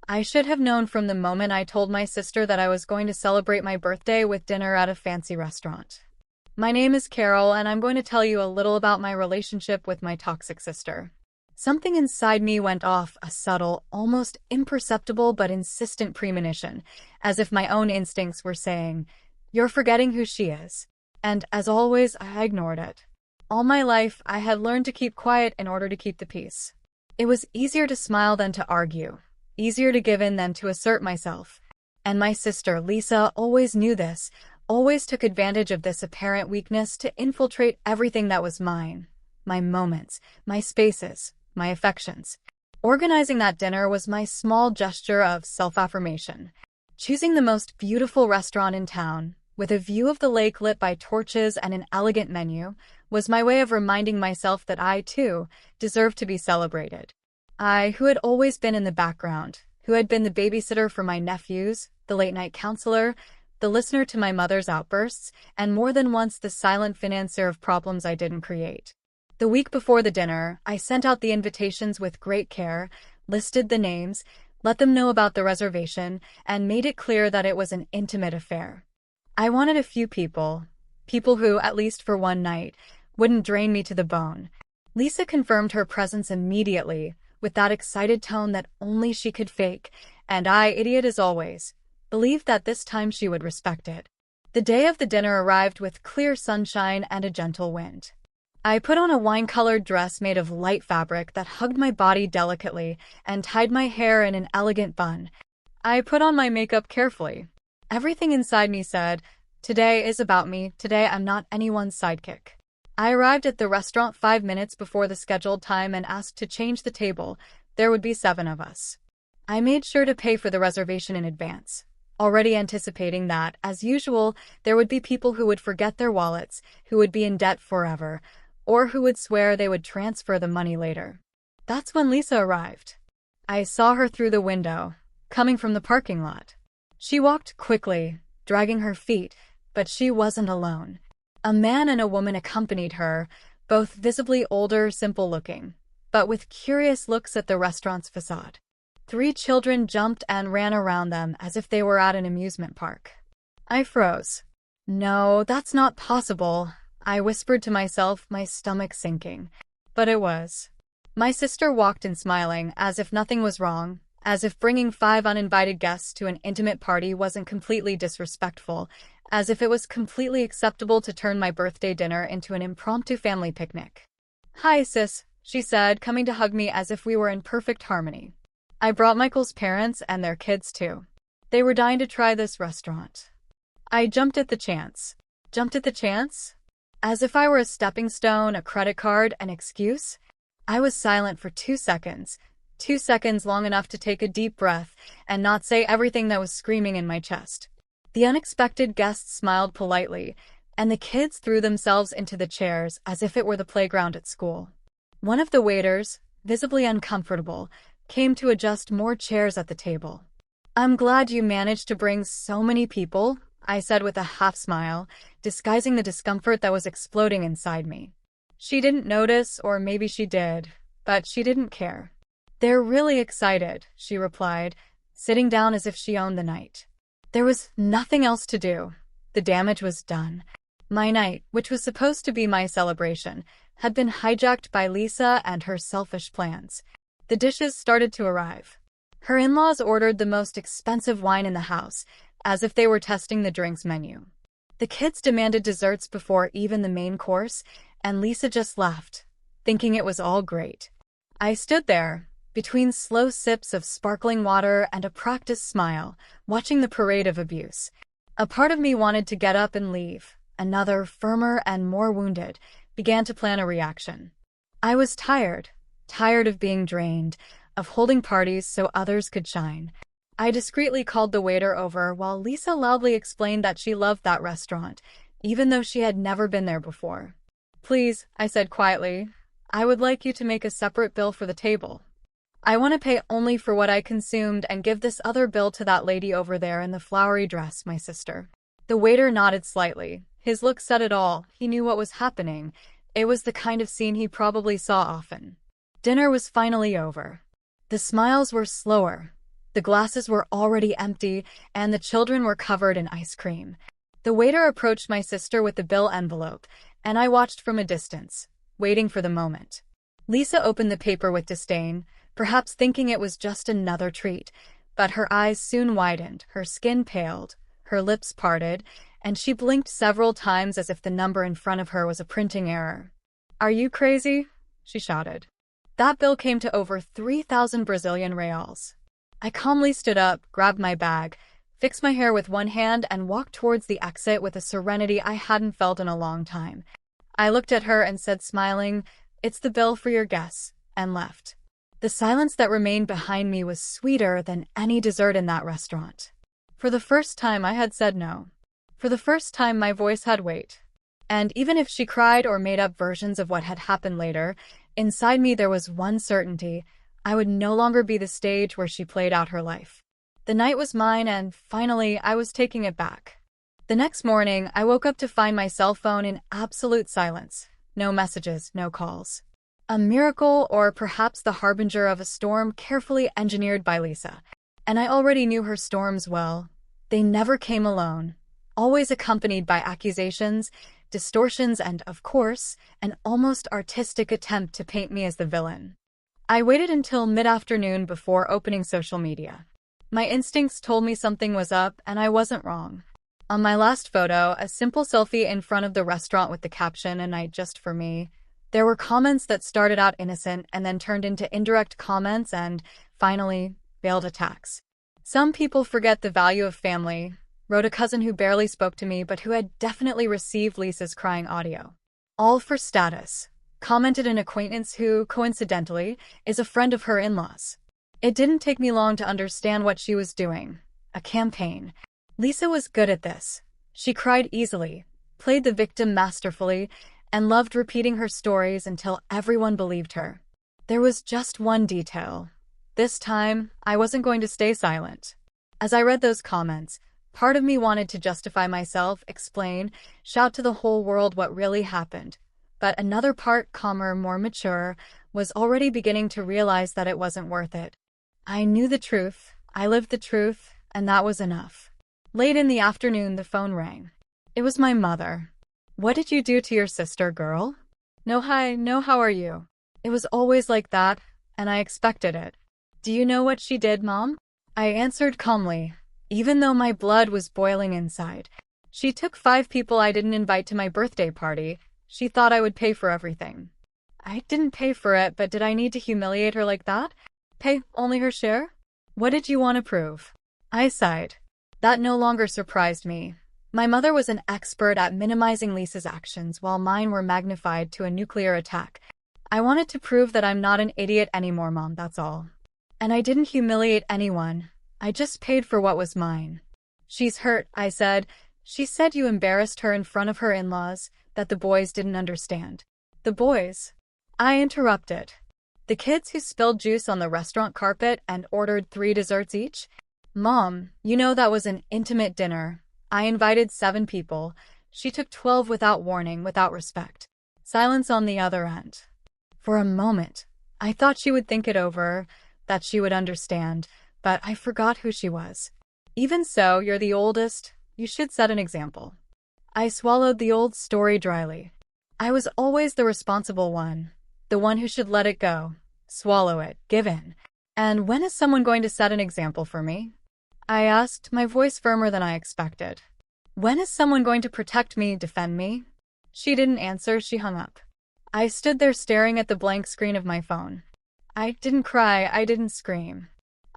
I should have known from the moment I told my sister that I was going to celebrate my birthday with dinner at a fancy restaurant. My name is Carol, and I'm going to tell you a little about my relationship with my toxic sister. Something inside me went off, a subtle, almost imperceptible but insistent premonition, as if my own instincts were saying, "You're forgetting who she is." And, as always, I ignored it. All my life, I had learned to keep quiet in order to keep the peace. It was easier to smile than to argue, easier to give in than to assert myself. And my sister, Lisa, always knew this, always took advantage of this apparent weakness to infiltrate everything that was mine. My moments, my spaces, my affections. Organizing that dinner was my small gesture of self-affirmation. Choosing the most beautiful restaurant in town, with a view of the lake lit by torches and an elegant menu, was my way of reminding myself that I, too, deserved to be celebrated. I, who had always been in the background, who had been the babysitter for my nephews, the late-night counselor, the listener to my mother's outbursts, and more than once the silent financier of problems I didn't create. The week before the dinner, I sent out the invitations with great care, listed the names, let them know about the reservation, and made it clear that it was an intimate affair. I wanted a few people who, at least for one night, wouldn't drain me to the bone. Lisa confirmed her presence immediately, with that excited tone that only she could fake, and I, idiot as always, believed that this time she would respect it. The day of the dinner arrived with clear sunshine and a gentle wind. I put on a wine-colored dress made of light fabric that hugged my body delicately and tied my hair in an elegant bun. I put on my makeup carefully. Everything inside me said, "Today is about me, today I'm not anyone's sidekick." I arrived at the restaurant 5 minutes before the scheduled time and asked to change the table. There would be 7 of us. I made sure to pay for the reservation in advance, already anticipating that, as usual, there would be people who would forget their wallets, who would be in debt forever, or who would swear they would transfer the money later. That's when Lisa arrived. I saw her through the window, coming from the parking lot. She walked quickly, dragging her feet, but she wasn't alone. A man and a woman accompanied her, both visibly older, simple-looking, but with curious looks at the restaurant's facade. 3 children jumped and ran around them as if they were at an amusement park. I froze. "No, that's not possible," I whispered to myself, my stomach sinking. But it was. My sister walked in smiling, as if nothing was wrong, as if bringing 5 uninvited guests to an intimate party wasn't completely disrespectful, as if it was completely acceptable to turn my birthday dinner into an impromptu family picnic. "Hi, sis," she said, coming to hug me as if we were in perfect harmony. I brought Michael's parents and their kids too. They were dying to try this restaurant. I jumped at the chance. Jumped at the chance? As if I were a stepping stone, a credit card, an excuse? I was silent for 2 seconds. 2 seconds long enough to take a deep breath and not say everything that was screaming in my chest. The unexpected guests smiled politely, and the kids threw themselves into the chairs as if it were the playground at school. One of the waiters, visibly uncomfortable, came to adjust more chairs at the table. "I'm glad you managed to bring so many people," I said with a half smile, disguising the discomfort that was exploding inside me. She didn't notice, or maybe she did, but she didn't care. "They're really excited," she replied, sitting down as if she owned the night. There was nothing else to do. The damage was done. My night, which was supposed to be my celebration, had been hijacked by Lisa and her selfish plans. The dishes started to arrive. Her in-laws ordered the most expensive wine in the house, as if they were testing the drinks menu. The kids demanded desserts before even the main course, and Lisa just laughed, thinking it was all great. I stood there, between slow sips of sparkling water and a practiced smile, watching the parade of abuse. A part of me wanted to get up and leave. Another, firmer and more wounded, began to plan a reaction. I was tired of being drained, of holding parties so others could shine. I discreetly called the waiter over while Lisa loudly explained that she loved that restaurant, even though she had never been there before. "Please," I said quietly, "I would like you to make a separate bill for the table. I want to pay only for what I consumed and give this other bill to that lady over there in the flowery dress, my sister." The waiter nodded slightly. His look said it all. He knew what was happening. It was the kind of scene he probably saw often. Dinner was finally over. The smiles were slower, The glasses were already empty, and the children were covered in ice cream. The waiter approached my sister with the bill envelope, and I watched from a distance, waiting for the moment. Lisa opened the paper with disdain, perhaps thinking it was just another treat, but her eyes soon widened, her skin paled, her lips parted, and she blinked several times as if the number in front of her was a printing error. "Are you crazy?" she shouted. That bill came to over 3,000 Brazilian reals. I calmly stood up, grabbed my bag, fixed my hair with one hand, and walked towards the exit with a serenity I hadn't felt in a long time. I looked at her and said, smiling, "It's the bill for your guests," and left. The silence that remained behind me was sweeter than any dessert in that restaurant. For the first time, I had said no. For the first time, my voice had weight. And even if she cried or made up versions of what had happened later, inside me there was one certainty: I would no longer be the stage where she played out her life. The night was mine, and finally, I was taking it back. The next morning, I woke up to find my cell phone in absolute silence. No messages, no calls. A miracle, or perhaps the harbinger of a storm carefully engineered by Lisa. And I already knew her storms well. They never came alone, always accompanied by accusations, distortions, and, of course, an almost artistic attempt to paint me as the villain. I waited until mid-afternoon before opening social media. My instincts told me something was up, and I wasn't wrong. On my last photo, a simple selfie in front of the restaurant with the caption, "A night just for me," there were comments that started out innocent and then turned into indirect comments and, finally, veiled attacks. "Some people forget the value of family," wrote a cousin who barely spoke to me but who had definitely received Lisa's crying audio. "All for status," commented an acquaintance who, coincidentally, is a friend of her in-laws. It didn't take me long to understand what she was doing. A campaign. Lisa was good at this. She cried easily, played the victim masterfully, and loved repeating her stories until everyone believed her. There was just one detail. This time, I wasn't going to stay silent. As I read those comments, part of me wanted to justify myself, explain, shout to the whole world what really happened. But another part, calmer, more mature, was already beginning to realize that it wasn't worth it. I knew the truth, I lived the truth, and that was enough. Late in the afternoon, the phone rang. It was my mother. "What did you do to your sister, girl?" "No, hi, no, how are you?" It was always like that, and I expected it. "Do you know what she did, Mom?" I answered calmly, even though my blood was boiling inside. "She took 5 people I didn't invite to my birthday party. She thought I would pay for everything." "I didn't pay for it, but did I need to humiliate her like that? Pay only her share? What did you want to prove?" I sighed. That no longer surprised me. My mother was an expert at minimizing Lisa's actions, while mine were magnified to a nuclear attack. "I wanted to prove that I'm not an idiot anymore, Mom, that's all. And I didn't humiliate anyone. I just paid for what was mine." "She's hurt," I said. "She said you embarrassed her in front of her in-laws, that the boys didn't understand." "The boys?" I interrupted. "The kids who spilled juice on the restaurant carpet and ordered 3 desserts each?" "Mom, you know that was an intimate dinner. I invited 7 people. She took 12 without warning, without respect." Silence on the other end. For a moment, I thought she would think it over, that she would understand, but I forgot who she was. "Even so, you're the oldest. You should set an example." I swallowed the old story dryly. I was always the responsible one, the one who should let it go, swallow it, give in. And when is someone going to set an example for me? I asked, my voice firmer than I expected. When is someone going to protect me, defend me? She didn't answer, she hung up. I stood there staring at the blank screen of my phone. I didn't cry, I didn't scream.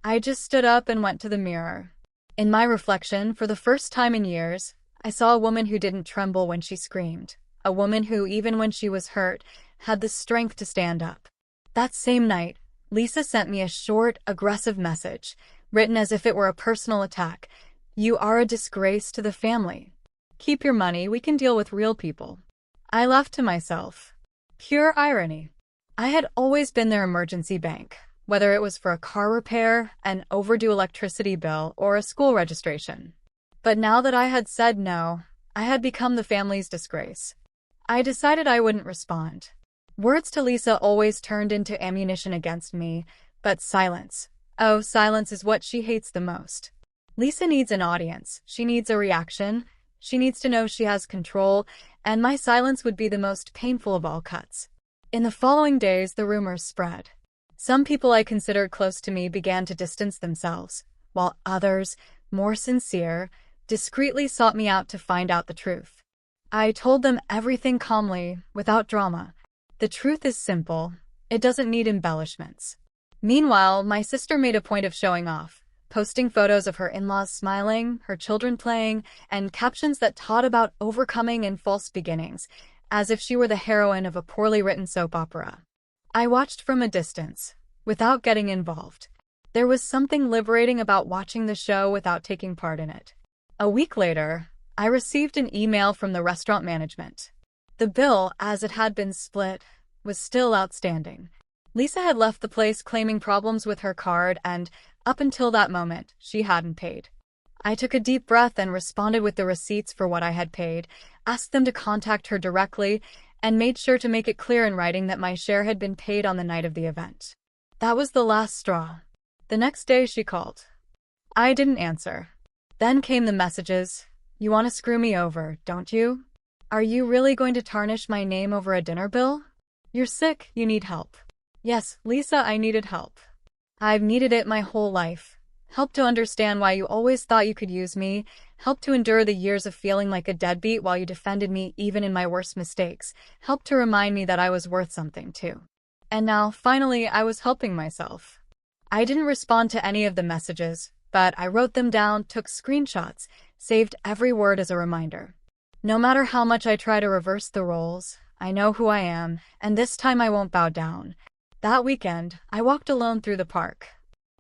I just stood up and went to the mirror. In my reflection, for the first time in years, I saw a woman who didn't tremble when she screamed. A woman who, even when she was hurt, had the strength to stand up. That same night, Lisa sent me a short, aggressive message, written as if it were a personal attack. "You are a disgrace to the family. Keep your money, we can deal with real people." I laughed to myself. Pure irony. I had always been their emergency bank, whether it was for a car repair, an overdue electricity bill, or a school registration. But now that I had said no, I had become the family's disgrace. I decided I wouldn't respond. Words to Lisa always turned into ammunition against me, but silence. Oh, silence is what she hates the most. Lisa needs an audience. She needs a reaction. She needs to know she has control, and my silence would be the most painful of all cuts. In the following days, the rumors spread. Some people I considered close to me began to distance themselves, while others, more sincere, discreetly sought me out to find out the truth. I told them everything calmly, without drama. The truth is simple. It doesn't need embellishments. Meanwhile, my sister made a point of showing off, posting photos of her in-laws smiling, her children playing, and captions that taught about overcoming and false beginnings, as if she were the heroine of a poorly written soap opera. I watched from a distance, without getting involved. There was something liberating about watching the show without taking part in it. A week later, I received an email from the restaurant management. The bill, as it had been split, was still outstanding. Lisa had left the place claiming problems with her card, and, up until that moment, she hadn't paid. I took a deep breath and responded with the receipts for what I had paid, asked them to contact her directly, and made sure to make it clear in writing that my share had been paid on the night of the event. That was the last straw. The next day she called. I didn't answer. Then came the messages. You want to screw me over, don't you? Are you really going to tarnish my name over a dinner bill? You're sick, you need help. Yes, Lisa, I needed help. I've needed it my whole life. Help to understand why you always thought you could use me. Help to endure the years of feeling like a deadbeat while you defended me even in my worst mistakes. Help to remind me that I was worth something too. And now, finally, I was helping myself. I didn't respond to any of the messages, but I wrote them down, took screenshots, saved every word as a reminder. No matter how much I try to reverse the roles, I know who I am, and this time I won't bow down. That weekend, I walked alone through the park.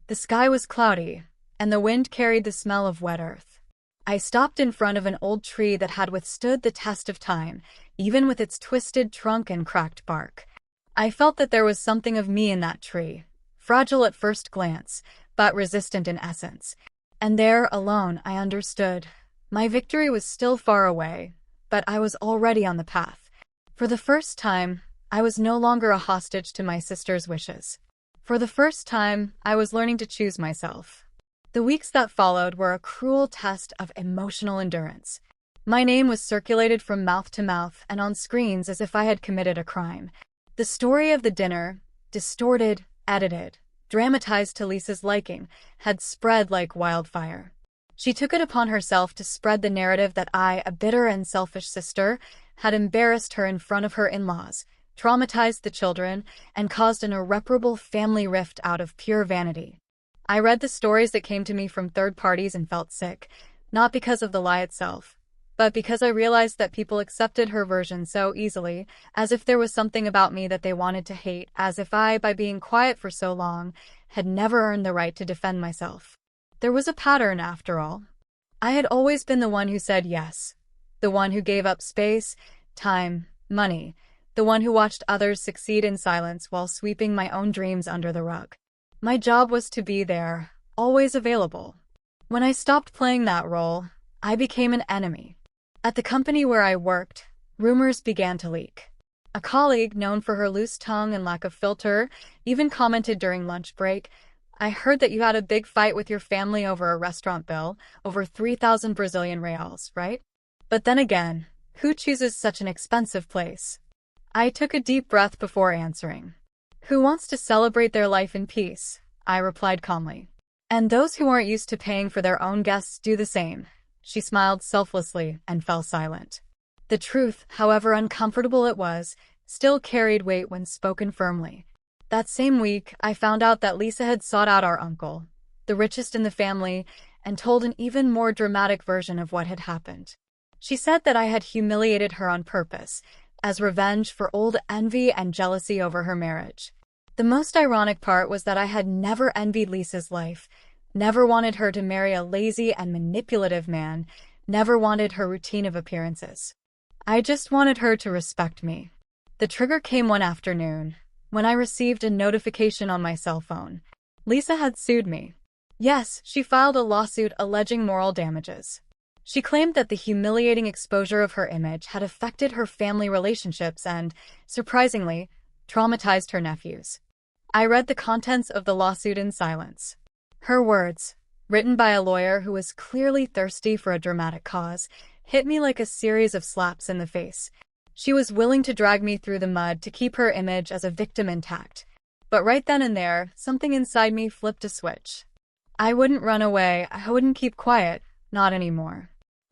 The sky was cloudy, and the wind carried the smell of wet earth. I stopped in front of an old tree that had withstood the test of time, even with its twisted trunk and cracked bark. I felt that there was something of me in that tree, fragile at first glance, but resistant in essence. And there, alone, I understood. My victory was still far away, but I was already on the path. For the first time, I was no longer a hostage to my sister's wishes. For the first time, I was learning to choose myself. The weeks that followed were a cruel test of emotional endurance. My name was circulated from mouth to mouth and on screens as if I had committed a crime. The story of the dinner, distorted, edited, dramatized to Lisa's liking, had spread like wildfire. She took it upon herself to spread the narrative that I, a bitter and selfish sister, had embarrassed her in front of her in-laws, traumatized the children, and caused an irreparable family rift out of pure vanity. I read the stories that came to me from third parties and felt sick, not because of the lie itself, but because I realized that people accepted her version so easily, as if there was something about me that they wanted to hate, as if I, by being quiet for so long, had never earned the right to defend myself. There was a pattern, after all. I had always been the one who said yes, the one who gave up space, time, money, the one who watched others succeed in silence while sweeping my own dreams under the rug. My job was to be there, always available. When I stopped playing that role, I became an enemy. At the company where I worked, rumors began to leak. A colleague, known for her loose tongue and lack of filter, even commented during lunch break, "I heard that you had a big fight with your family over a restaurant bill, over 3,000 Brazilian reals, right?" But then again, who chooses such an expensive place? I took a deep breath before answering. Who wants to celebrate their life in peace? I replied calmly. And those who aren't used to paying for their own guests do the same. She smiled selflessly and fell silent. The truth, however uncomfortable it was, still carried weight when spoken firmly. That same week, I found out that Lisa had sought out our uncle, the richest in the family, and told an even more dramatic version of what had happened. She said that I had humiliated her on purpose, as revenge for old envy and jealousy over her marriage. The most ironic part was that I had never envied Lisa's life, never wanted her to marry a lazy and manipulative man, never wanted her routine of appearances. I just wanted her to respect me. The trigger came one afternoon, when I received a notification on my cell phone. Lisa had sued me. Yes, she filed a lawsuit alleging moral damages. She claimed that the humiliating exposure of her image had affected her family relationships and, surprisingly, traumatized her nephews. I read the contents of the lawsuit in silence. Her words, written by a lawyer who was clearly thirsty for a dramatic cause, hit me like a series of slaps in the face. She was willing to drag me through the mud to keep her image as a victim intact. But right then and there, something inside me flipped a switch. I wouldn't run away, I wouldn't keep quiet, not anymore.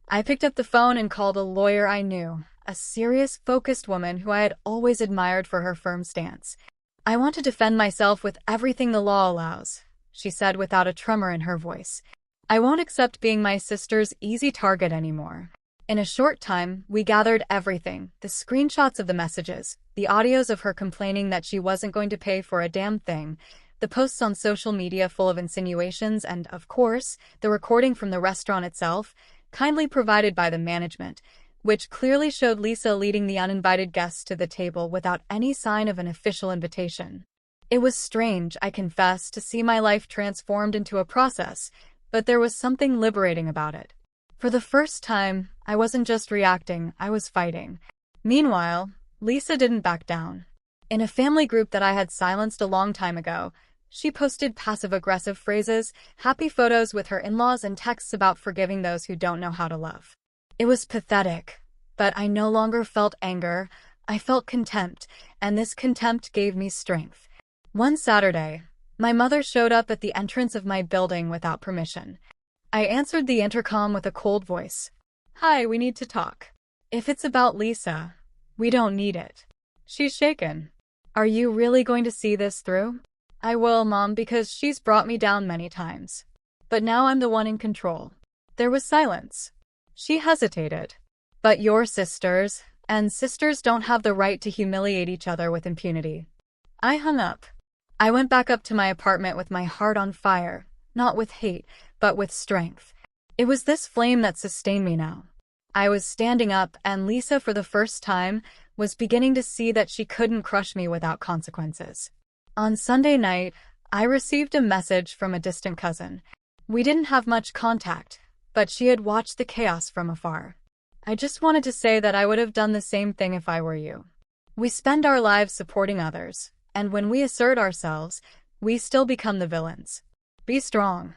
I picked up the phone and called a lawyer I knew, a serious, focused woman who I had always admired for her firm stance. "I want to defend myself with everything the law allows," she said without a tremor in her voice. "I won't accept being my sister's easy target anymore." In a short time, we gathered everything, the screenshots of the messages, the audios of her complaining that she wasn't going to pay for a damn thing, the posts on social media full of insinuations, and, of course, the recording from the restaurant itself, kindly provided by the management, which clearly showed Lisa leading the uninvited guests to the table without any sign of an official invitation. It was strange, I confess, to see my life transformed into a process, but there was something liberating about it. For the first time, I wasn't just reacting, I was fighting. Meanwhile, Lisa didn't back down. In a family group that I had silenced a long time ago, she posted passive-aggressive phrases, happy photos with her in-laws, and texts about forgiving those who don't know how to love. It was pathetic, but I no longer felt anger, I felt contempt, and this contempt gave me strength. One Saturday, my mother showed up at the entrance of my building without permission. I answered the intercom with a cold voice. "Hi, we need to talk." "If it's about Lisa, we don't need it." She's shaken. "Are you really going to see this through?" "I will, Mom, because she's brought me down many times. But now I'm the one in control." There was silence. She hesitated. "But you're sisters, and sisters don't have the right to humiliate each other with impunity." I hung up. I went back up to my apartment with my heart on fire, not with hate, but with strength. It was this flame that sustained me now. I was standing up, and Lisa, for the first time, was beginning to see that she couldn't crush me without consequences. On Sunday night, I received a message from a distant cousin. We didn't have much contact, but she had watched the chaos from afar. "I just wanted to say that I would have done the same thing if I were you. We spend our lives supporting others, and when we assert ourselves, we still become the villains. Be strong."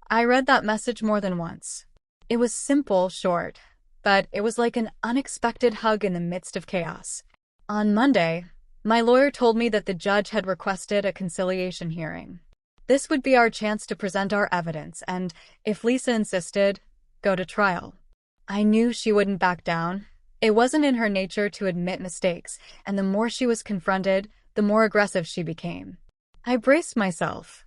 I read that message more than once. It was simple, short, but it was like an unexpected hug in the midst of chaos. On Monday, my lawyer told me that the judge had requested a conciliation hearing. This would be our chance to present our evidence and, if Lisa insisted, go to trial. I knew she wouldn't back down. It wasn't in her nature to admit mistakes, and the more she was confronted, the more aggressive she became. I braced myself.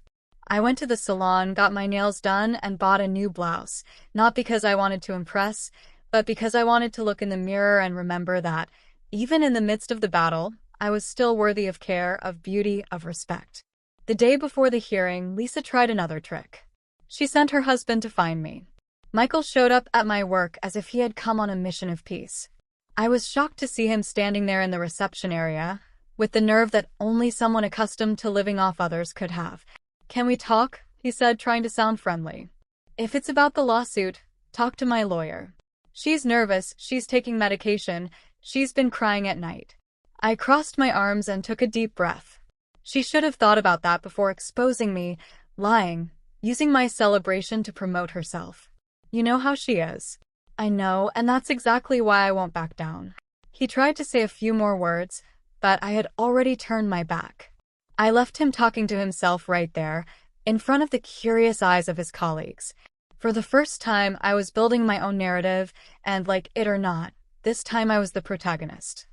I went to the salon, got my nails done, and bought a new blouse, not because I wanted to impress, but because I wanted to look in the mirror and remember that, even in the midst of the battle, I was still worthy of care, of beauty, of respect. The day before the hearing, Lisa tried another trick. She sent her husband to find me. Michael showed up at my work as if he had come on a mission of peace. I was shocked to see him standing there in the reception area, with the nerve that only someone accustomed to living off others could have. "Can we talk?" he said, trying to sound friendly. "If it's about the lawsuit, talk to my lawyer. She's nervous, she's taking medication, she's been crying at night." I crossed my arms and took a deep breath. She should have thought about that before exposing me, lying, using my celebration to promote herself. You know how she is. "I know, and that's exactly why I won't back down." He tried to say a few more words, but I had already turned my back. I left him talking to himself right there, in front of the curious eyes of his colleagues. For the first time, I was building my own narrative, and like it or not, this time I was the protagonist.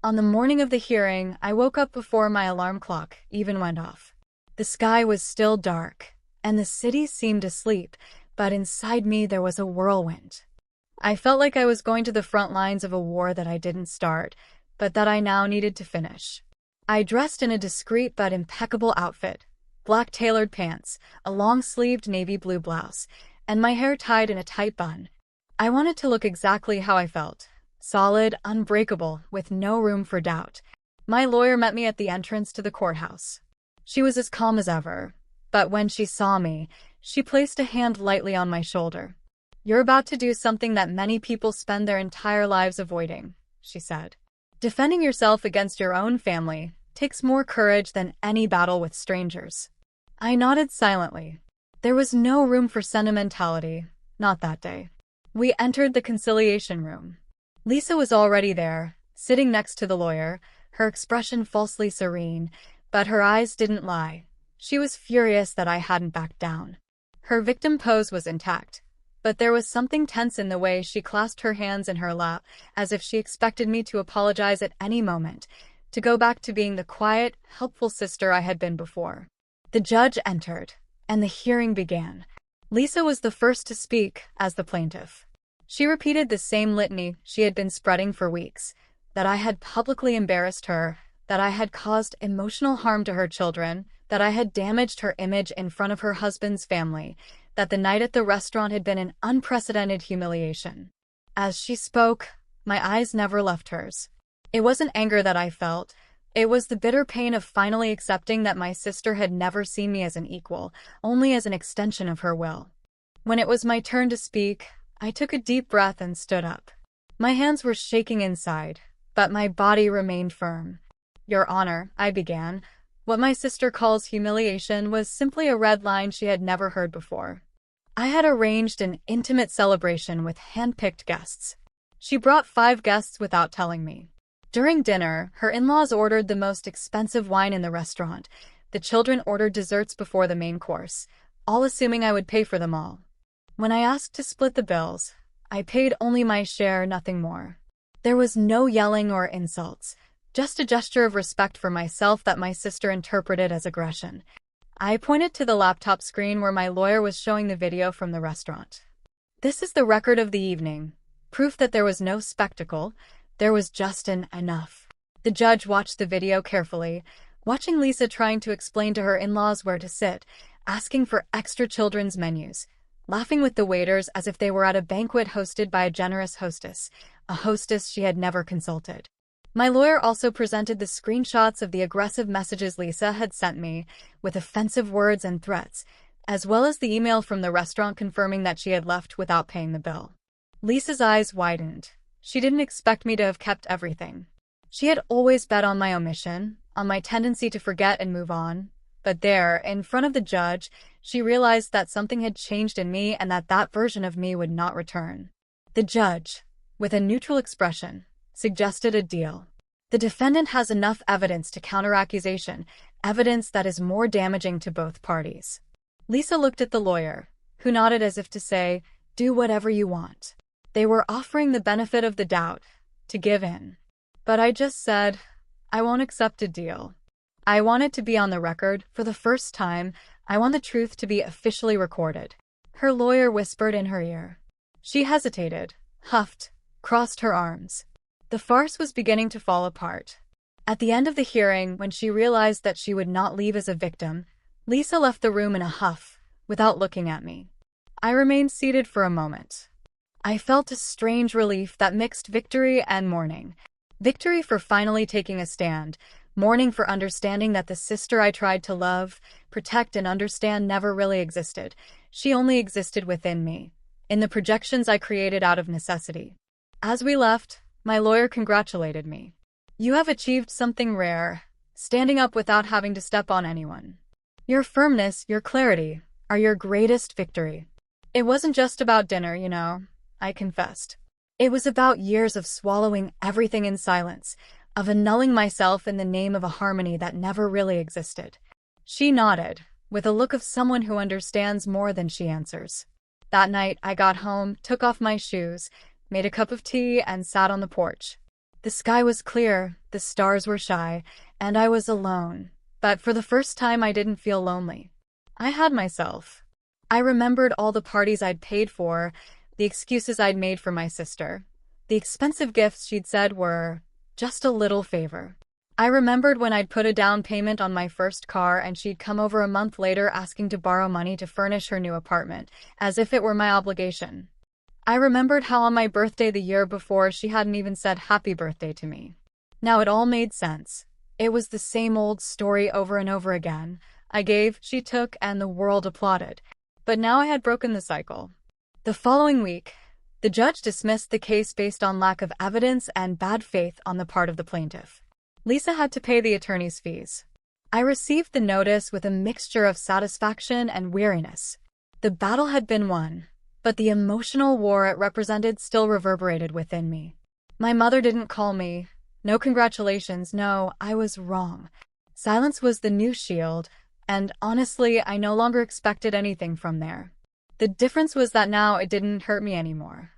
On the morning of the hearing, I woke up before my alarm clock even went off. The sky was still dark, and the city seemed asleep, but inside me there was a whirlwind. I felt like I was going to the front lines of a war that I didn't start, but that I now needed to finish. I dressed in a discreet but impeccable outfit, black tailored pants, a long-sleeved navy blue blouse, and my hair tied in a tight bun. I wanted to look exactly how I felt, solid, unbreakable, with no room for doubt. My lawyer met me at the entrance to the courthouse. She was as calm as ever, but when she saw me, she placed a hand lightly on my shoulder. "You're about to do something that many people spend their entire lives avoiding," she said. "Defending yourself against your own family takes more courage than any battle with strangers." I nodded silently. There was no room for sentimentality, not that day. We entered the conciliation room. Lisa was already there, sitting next to the lawyer, her expression falsely serene, but her eyes didn't lie. She was furious that I hadn't backed down. Her victim pose was intact, but there was something tense in the way she clasped her hands in her lap, as if she expected me to apologize at any moment, to go back to being the quiet, helpful sister I had been before. The judge entered, and the hearing began. Lisa was the first to speak, as the plaintiff. She repeated the same litany she had been spreading for weeks, that I had publicly embarrassed her, that I had caused emotional harm to her children, that I had damaged her image in front of her husband's family, that the night at the restaurant had been an unprecedented humiliation. As she spoke, my eyes never left hers. It wasn't anger that I felt. It was the bitter pain of finally accepting that my sister had never seen me as an equal, only as an extension of her will. When it was my turn to speak, I took a deep breath and stood up. My hands were shaking inside, but my body remained firm. Your Honor, I began. What my sister calls humiliation was simply a red line she had never heard before. I had arranged an intimate celebration with hand-picked guests. She brought 5 guests without telling me. During dinner, her in-laws ordered the most expensive wine in the restaurant. The children ordered desserts before the main course, all assuming I would pay for them all. When I asked to split the bills, I paid only my share, nothing more. There was no yelling or insults, just a gesture of respect for myself that my sister interpreted as aggression. I pointed to the laptop screen where my lawyer was showing the video from the restaurant. This is the record of the evening, proof that there was no spectacle. There was just an enough. The judge watched the video carefully, watching Lisa trying to explain to her in-laws where to sit, asking for extra children's menus, laughing with the waiters as if they were at a banquet hosted by a generous hostess, a hostess she had never consulted. My lawyer also presented the screenshots of the aggressive messages Lisa had sent me, with offensive words and threats, as well as the email from the restaurant confirming that she had left without paying the bill. Lisa's eyes widened. She didn't expect me to have kept everything. She had always bet on my omission, on my tendency to forget and move on. But there, in front of the judge, she realized that something had changed in me and that that version of me would not return. The judge, with a neutral expression, suggested a deal. The defendant has enough evidence to counter accusation, evidence that is more damaging to both parties. Lisa looked at the lawyer, who nodded as if to say, "Do whatever you want." They were offering the benefit of the doubt, to give in. But I just said, I won't accept a deal. I want it to be on the record, for the first time. I want the truth to be officially recorded. Her lawyer whispered in her ear. She hesitated, huffed, crossed her arms. The farce was beginning to fall apart. At the end of the hearing, when she realized that she would not leave as a victim, Lisa left the room in a huff, without looking at me. I remained seated for a moment. I felt a strange relief that mixed victory and mourning. Victory for finally taking a stand, mourning for understanding that the sister I tried to love, protect, and understand never really existed. She only existed within me, in the projections I created out of necessity. As we left, my lawyer congratulated me. You have achieved something rare, standing up without having to step on anyone. Your firmness, your clarity, are your greatest victory. It wasn't just about dinner, you know, I confessed. It was about years of swallowing everything in silence, of annulling myself in the name of a harmony that never really existed. She nodded, with a look of someone who understands more than she answers. That night, I got home, took off my shoes, made a cup of tea, and sat on the porch. The sky was clear, the stars were shy, and I was alone. But for the first time, I didn't feel lonely. I had myself. I remembered all the parties I'd paid for, the excuses I'd made for my sister. The expensive gifts she'd said were just a little favor. I remembered when I'd put a down payment on my first car and she'd come over a month later asking to borrow money to furnish her new apartment, as if it were my obligation. I remembered how on my birthday the year before she hadn't even said happy birthday to me. Now it all made sense. It was the same old story over and over again. I gave, she took, and the world applauded. But now I had broken the cycle. The following week, the judge dismissed the case based on lack of evidence and bad faith on the part of the plaintiff. Lisa had to pay the attorney's fees. I received the notice with a mixture of satisfaction and weariness. The battle had been won, but the emotional war it represented still reverberated within me. My mother didn't call me. No congratulations, no, I was wrong. Silence was the new shield, and honestly, I no longer expected anything from there. The difference was that now it didn't hurt me anymore.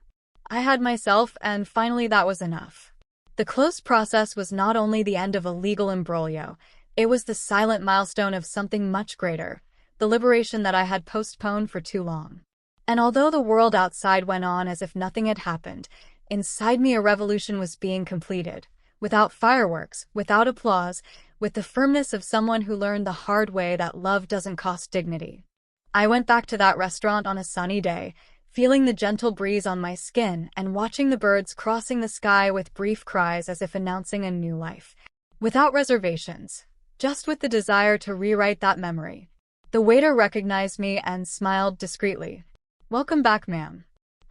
I had myself, and finally that was enough. The closed process was not only the end of a legal imbroglio, it was the silent milestone of something much greater, the liberation that I had postponed for too long. And although the world outside went on as if nothing had happened, inside me a revolution was being completed, without fireworks, without applause, with the firmness of someone who learned the hard way that love doesn't cost dignity. I went back to that restaurant on a sunny day, feeling the gentle breeze on my skin and watching the birds crossing the sky with brief cries as if announcing a new life. Without reservations, just with the desire to rewrite that memory. The waiter recognized me and smiled discreetly. "Welcome back, ma'am.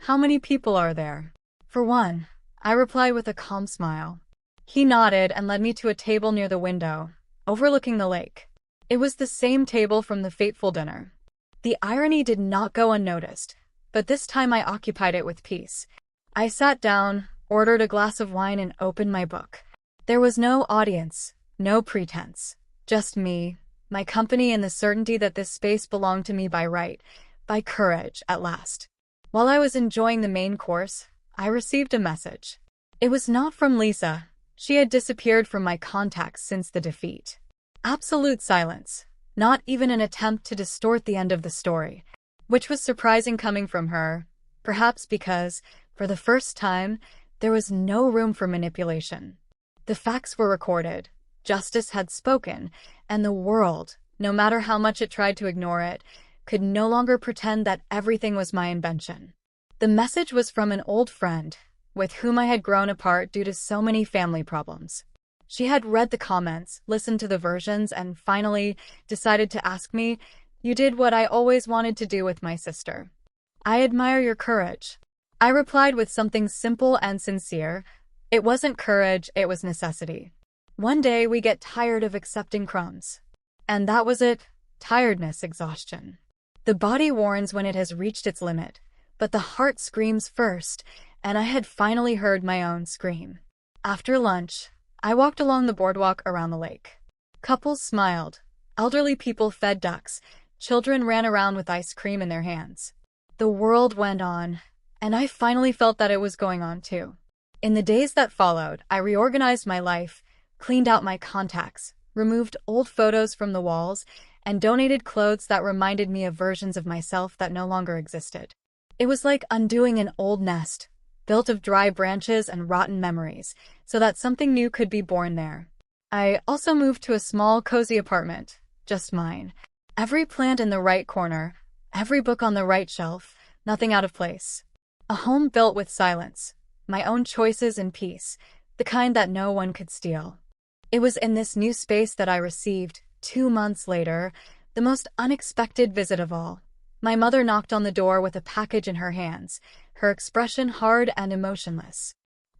How many people are there?" "For one," I replied with a calm smile. He nodded and led me to a table near the window, overlooking the lake. It was the same table from the fateful dinner. The irony did not go unnoticed, but this time I occupied it with peace. I sat down, ordered a glass of wine, and opened my book. There was no audience, no pretense, just me, my company, and the certainty that this space belonged to me by right, by courage, at last. While I was enjoying the main course, I received a message. It was not from Lisa. She had disappeared from my contacts since the defeat. Absolute silence, not even an attempt to distort the end of the story, which was surprising coming from her, perhaps because, for the first time, there was no room for manipulation. The facts were recorded, justice had spoken, and the world, no matter how much it tried to ignore it, could no longer pretend that everything was my invention. The message was from an old friend, with whom I had grown apart due to so many family problems. She had read the comments, listened to the versions, and finally decided to ask me, "You did what I always wanted to do with my sister. I admire your courage." I replied with something simple and sincere. It wasn't courage, it was necessity. One day we get tired of accepting crumbs. And that was it, tiredness, exhaustion. The body warns when it has reached its limit, but the heart screams first, and I had finally heard my own scream. After lunch, I walked along the boardwalk around the lake. Couples smiled, elderly people fed ducks, children ran around with ice cream in their hands. The world went on, and I finally felt that it was going on too. In the days that followed, I reorganized my life, cleaned out my contacts, removed old photos from the walls, and donated clothes that reminded me of versions of myself that no longer existed. It was like undoing an old nest, built of dry branches and rotten memories, so that something new could be born there. I also moved to a small, cozy apartment, just mine. Every plant in the right corner, every book on the right shelf, nothing out of place. A home built with silence, my own choices and peace, the kind that no one could steal. It was in this new space that I received, 2 months later, the most unexpected visit of all. My mother knocked on the door with a package in her hands, her expression hard and emotionless.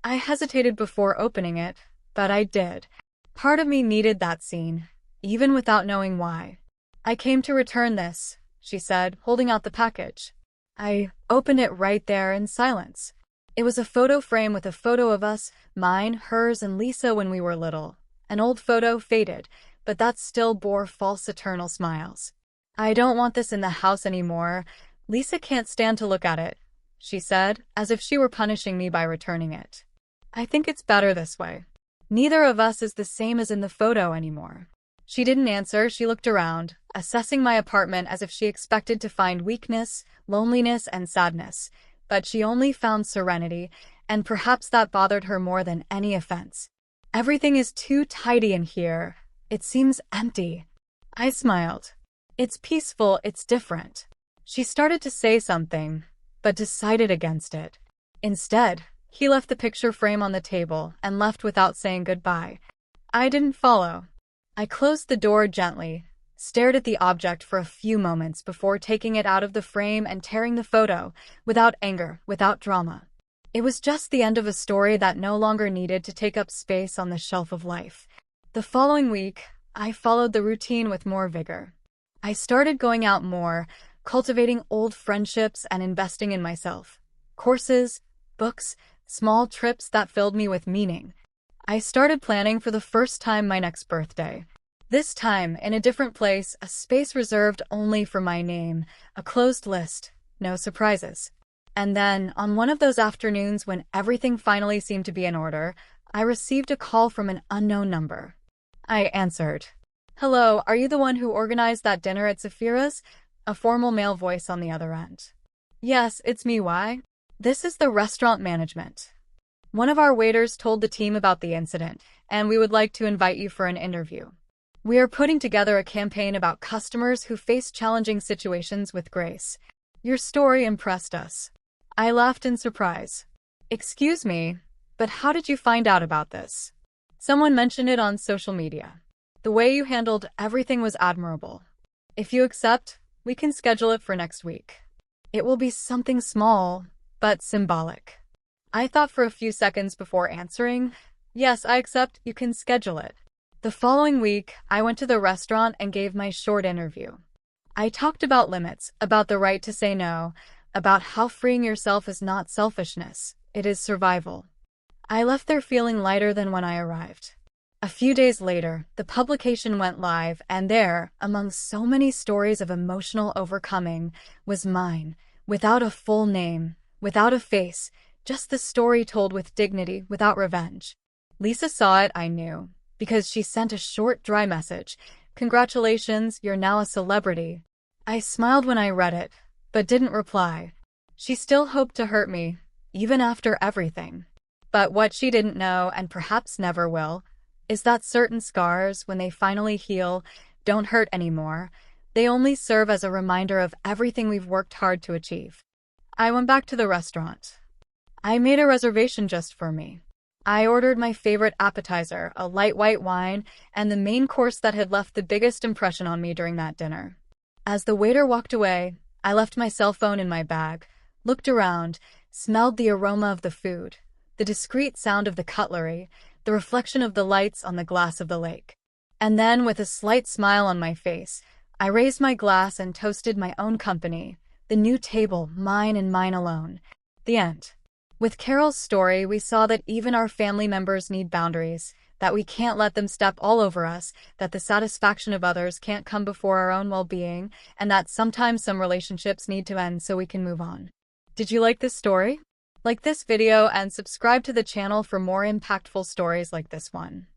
I hesitated before opening it, but I did. Part of me needed that scene, even without knowing why. "I came to return this," she said, holding out the package. I opened it right there in silence. It was a photo frame with a photo of us, mine, hers, and Lisa when we were little. An old photo, faded, but that still bore false eternal smiles. "I don't want this in the house anymore. Lisa can't stand to look at it," she said, as if she were punishing me by returning it. "I think it's better this way. Neither of us is the same as in the photo anymore." She didn't answer. She looked around, assessing my apartment as if she expected to find weakness, loneliness, and sadness. But she only found serenity, and perhaps that bothered her more than any offense. "Everything is too tidy in here. It seems empty." I smiled. "It's peaceful, it's different." She started to say something, but decided against it. Instead, he left the picture frame on the table and left without saying goodbye. I didn't follow. I closed the door gently, stared at the object for a few moments before taking it out of the frame and tearing the photo, without anger, without drama. It was just the end of a story that no longer needed to take up space on the shelf of life. The following week, I followed the routine with more vigor. I started going out more, cultivating old friendships and investing in myself. Courses, books, small trips that filled me with meaning. I started planning for the first time my next birthday. This time, in a different place, a space reserved only for my name, a closed list, no surprises. And then, on one of those afternoons when everything finally seemed to be in order, I received a call from an unknown number. I answered. "Hello, are you the one who organized that dinner at Saphira's?" A formal male voice on the other end. "Yes, it's me. Why?" "This is the restaurant management. One of our waiters told the team about the incident, and we would like to invite you for an interview. We are putting together a campaign about customers who face challenging situations with grace. Your story impressed us." I laughed in surprise. "Excuse me, but how did you find out about this?" "Someone mentioned it on social media. The way you handled everything was admirable. If you accept, we can schedule it for next week. It will be something small, but symbolic." I thought for a few seconds before answering. "Yes, I accept, you can schedule it." The following week, I went to the restaurant and gave my short interview. I talked about limits, about the right to say no, about how freeing yourself is not selfishness, it is survival. I left there feeling lighter than when I arrived. A few days later, the publication went live, and there, among so many stories of emotional overcoming, was mine, without a full name, without a face, just the story told with dignity, without revenge. Lisa saw it, I knew, because she sent a short, dry message. "Congratulations, you're now a celebrity." I smiled when I read it, but didn't reply. She still hoped to hurt me, even after everything. But what she didn't know, and perhaps never will, is that certain scars, when they finally heal, don't hurt anymore. They only serve as a reminder of everything we've worked hard to achieve. I went back to the restaurant. I made a reservation just for me. I ordered my favorite appetizer, a light white wine, and the main course that had left the biggest impression on me during that dinner. As the waiter walked away, I left my cell phone in my bag, looked around, smelled the aroma of the food, the discreet sound of the cutlery, the reflection of the lights on the glass of the lake. And then, with a slight smile on my face, I raised my glass and toasted my own company, the new table, mine and mine alone. The end. With Carol's story, we saw that even our family members need boundaries, that we can't let them step all over us, that the satisfaction of others can't come before our own well-being, and that sometimes some relationships need to end so we can move on. Did you like this story? Like this video and subscribe to the channel for more impactful stories like this one.